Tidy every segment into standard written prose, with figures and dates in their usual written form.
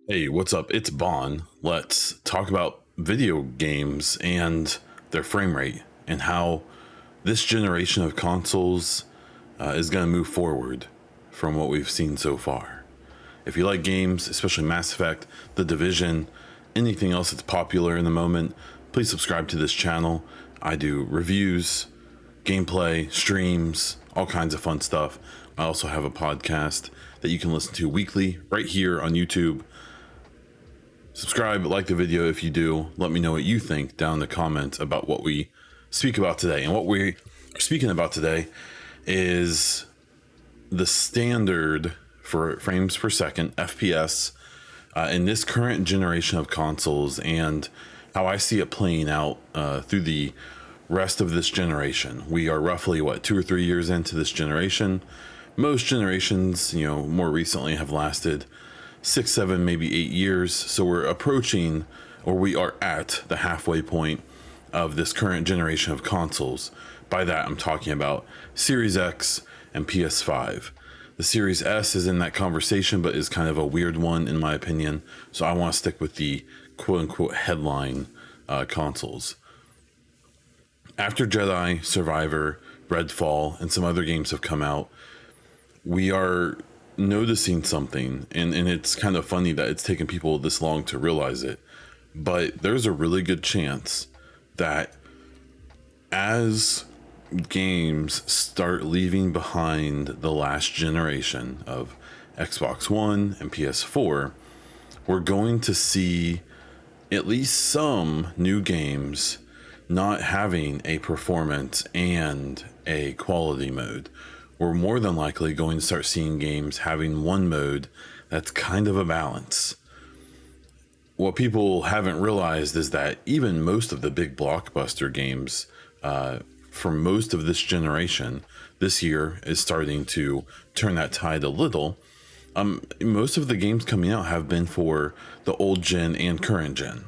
Hey, what's up? It's Bon. Let's talk about video games and their frame rate and how this generation of consoles is going to move forward from what we've seen so far. If you like games, especially Mass Effect, The Division, anything else that's popular in the moment, please subscribe to this channel. I do reviews, gameplay, streams, all kinds of fun stuff. I also have a podcast that you can listen to weekly right here on YouTube. Subscribe, like the video if you do. Let me know what you think down in the comments about what we speak about today. And what we are speaking about today is the standard for frames per second, FPS, in this current generation of consoles and how I see it playing out through the rest of this generation. We are roughly, 2 or 3 years into this generation. Most generations, more recently have lasted 6, 7, maybe 8 years. So we're approaching, or we are at the halfway point of this current generation of consoles. By that, I'm talking about Series X and PS5. The Series S is in that conversation, but is kind of a weird one in my opinion. So I want to stick with the quote unquote headline consoles. After Jedi, Survivor, Redfall, and some other games have come out, we are noticing something, and it's kind of funny that it's taken people this long to realize it, but there's a really good chance that as games start leaving behind the last generation of Xbox One and PS4, we're going to see at least some new games not having a performance and a quality mode. We're more than likely going to start seeing games having one mode that's kind of a balance. What people haven't realized is that even most of the big blockbuster games for most of this generation this year is starting to turn that tide a little. Most of the games coming out have been for the old gen and current gen.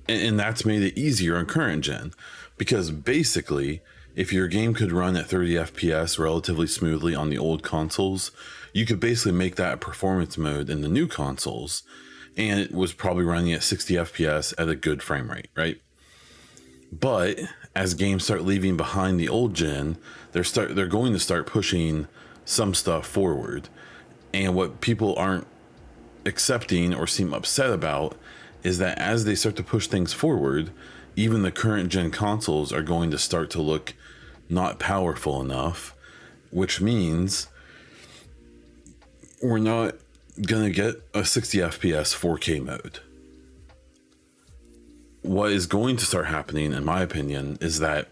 And that's made it easier on current gen because basically, if your game could run at 30 FPS relatively smoothly on the old consoles, you could basically make that a performance mode in the new consoles, and it was probably running at 60 FPS at a good frame rate, right? But as games start leaving behind the old gen, they're going to start pushing some stuff forward. And what people aren't accepting or seem upset about is that as they start to push things forward, even the current gen consoles are going to start to look not powerful enough, which means we're not going to get a 60 FPS 4K mode. What is going to start happening, in my opinion, is that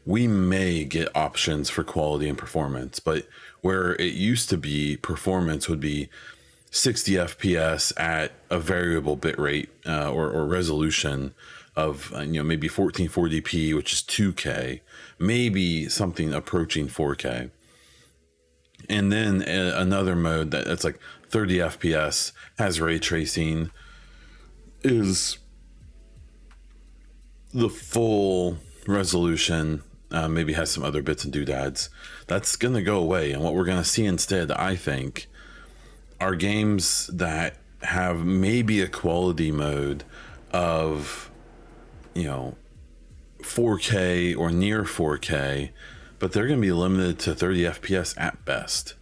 we may get options for quality and performance, but where it used to be performance would be 60 FPS at a variable bit rate or resolution of maybe 1440p, which is 2K, maybe something approaching 4K, and then another mode that's like 30 FPS, has ray tracing, is the full resolution, maybe has some other bits and doodads. That's gonna go away, and what we're gonna see instead, I think, are games that have maybe a quality mode of 4K or near 4K, but they're going to be limited to 30 FPS at best.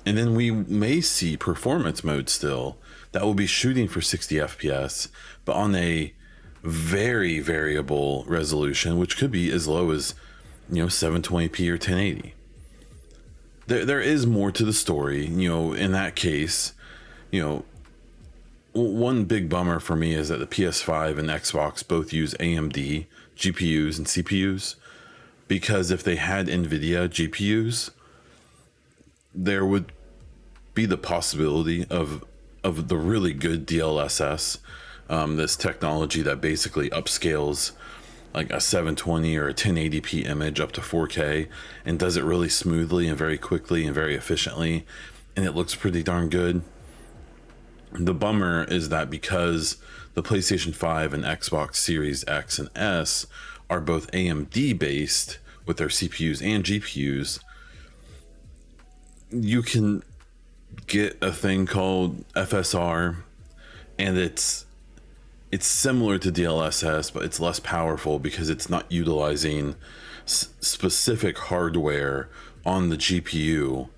And then we may see performance mode still that will be shooting for 60 FPS, but on a very variable resolution, which could be as low as 720p or 1080. There is more to the story. In that case, one big bummer for me is that the PS5 and Xbox both use AMD GPUs and CPUs, because if they had NVIDIA GPUs, there would be the possibility of the really good DLSS, this technology that basically upscales like a 720 or a 1080p image up to 4K and does it really smoothly and very quickly and very efficiently, and it looks pretty darn good. The bummer is that because the PlayStation 5 and Xbox Series X and S are both AMD based with their CPUs and GPUs, you can get a thing called FSR, and it's similar to DLSS, but it's less powerful because it's not utilizing specific hardware on the GPU.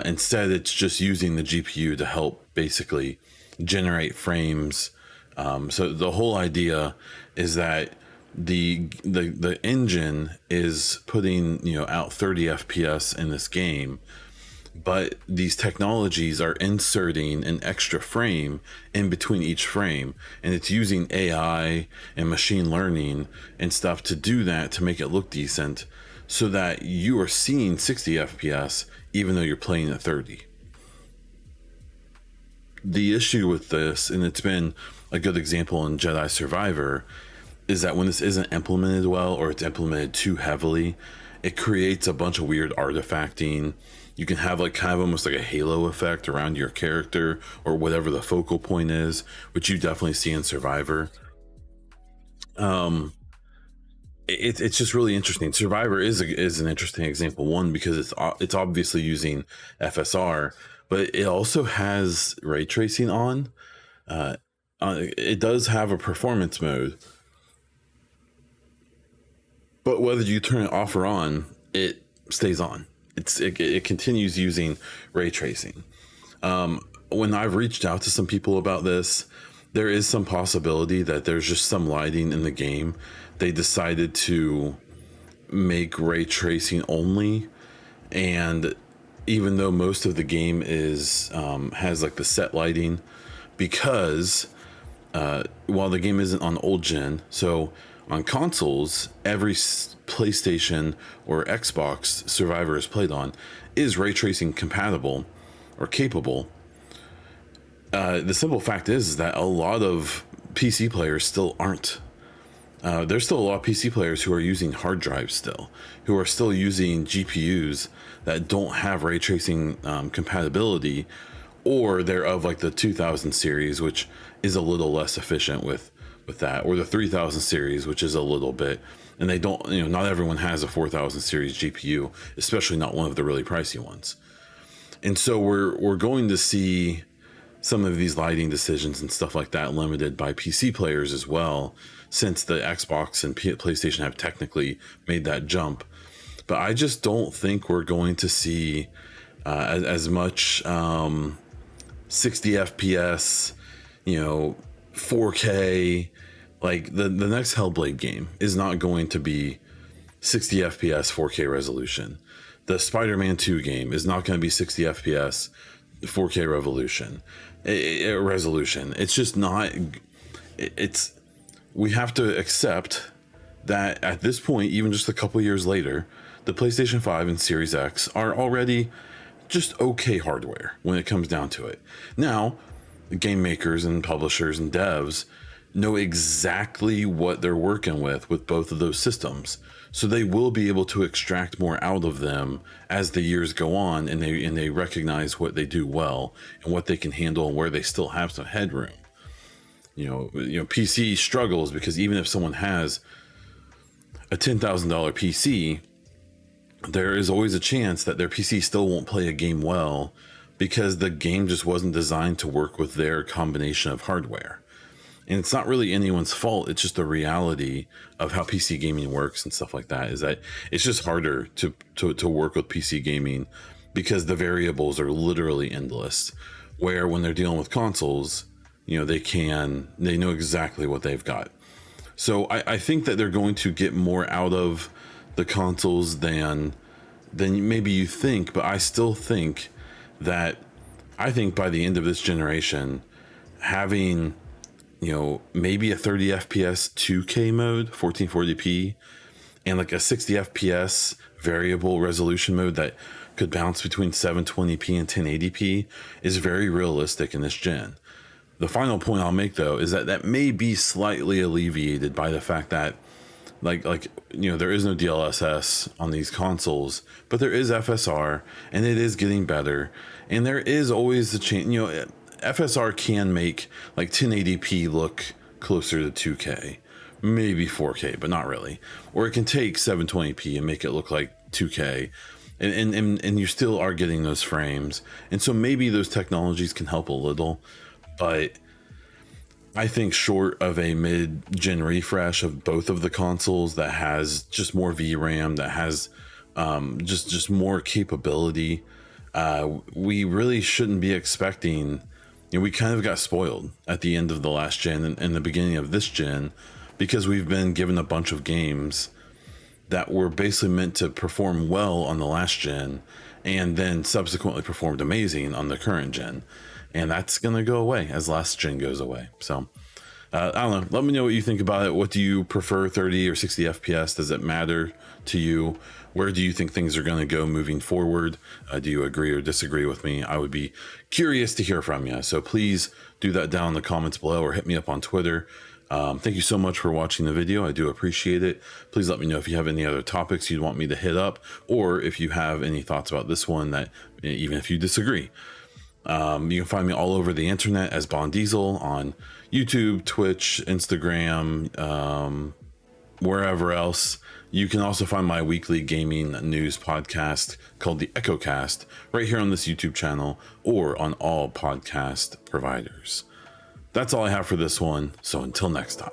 Instead, it's just using the GPU to help basically generate frames. So the whole idea is that the engine is putting out 30 FPS in this game, but these technologies are inserting an extra frame in between each frame, and it's using AI and machine learning and stuff to do that, to make it look decent, so that you are seeing 60 FPS even though you're playing at 30. The issue with this, and it's been a good example in Jedi Survivor, is that when this isn't implemented well, or it's implemented too heavily, it creates a bunch of weird artifacting. You can have kind of almost like a halo effect around your character or whatever the focal point is, which you definitely see in Survivor. It's just really interesting. Survivor is an interesting example, one, because it's obviously using FSR, but it also has ray tracing on. It does have a performance mode, but whether you turn it off or on, it stays on. It continues using ray tracing. When I've reached out to some people about this, there is some possibility that there's just some lighting in the game. They decided to make ray tracing only, and even though most of the game is has like the set lighting, because while the game isn't on old gen, so on consoles, every PlayStation or Xbox Survivor is played on is ray tracing compatible or capable. The simple fact is that a lot of PC players still aren't. There's still a lot of PC players who are using hard drives still, who are still using GPUs that don't have ray tracing compatibility, or they're of like the 2000 series, which is a little less efficient with that, or the 3000 series, which is a little bit, and they don't, not everyone has a 4000 series GPU, especially not one of the really pricey ones. And so we're going to see some of these lighting decisions and stuff like that limited by PC players as well, since the Xbox and PlayStation have technically made that jump. But I just don't think we're going to see as much 60 FPS, 4K. Like the next Hellblade game is not going to be 60 FPS 4K resolution. The Spider-Man 2 game is not going to be 60 FPS 4K resolution. It's just not. We have to accept that at this point, even just a couple years later, the PlayStation 5 and Series X are already just okay hardware when it comes down to it. Now, game makers and publishers and devs know exactly what they're working with both of those systems, so they will be able to extract more out of them as the years go on, and they recognize what they do well and what they can handle and where they still have some headroom. PC struggles because even if someone has a $10,000 PC, there is always a chance that their PC still won't play a game well because the game just wasn't designed to work with their combination of hardware. And it's not really anyone's fault. It's just the reality of how PC gaming works and stuff like that, is that it's just harder to work with PC gaming because the variables are literally endless. Where when they're dealing with consoles, they know exactly what they've got. So I think that they're going to get more out of the consoles than maybe you think, but I still think that by the end of this generation, having maybe a 30 FPS 2K mode, 1440p, and like a 60 FPS variable resolution mode that could bounce between 720p and 1080p is very realistic in this gen. The final point I'll make, though, is that may be slightly alleviated by the fact that there is no DLSS on these consoles, but there is FSR, and it is getting better, and there is always the chance, FSR can make like 1080p look closer to 2K, maybe 4K, but not really. Or it can take 720p and make it look like 2K. and you still are getting those frames. And so maybe those technologies can help a little, but I think short of a mid-gen refresh of both of the consoles that has just more VRAM, that has just more capability, we really shouldn't be expecting. We kind of got spoiled at the end of the last gen and the beginning of this gen, because we've been given a bunch of games that were basically meant to perform well on the last gen and then subsequently performed amazing on the current gen. And that's going to go away as last gen goes away. So I don't know. Let me know what you think about it. What do you prefer, 30 or 60 FPS? Does it matter to you? Where do you think things are going to go moving forward? Do you agree or disagree with me? I would be curious to hear from you. So please do that down in the comments below or hit me up on Twitter. Thank you so much for watching the video. I do appreciate it. Please let me know if you have any other topics you'd want me to hit up, or if you have any thoughts about this one, that even if you disagree. You can find me all over the internet as Bond Diesel on YouTube, Twitch, Instagram, wherever else. You can also find my weekly gaming news podcast called the EchoCast right here on this YouTube channel or on all podcast providers. That's all I have for this one. So until next time.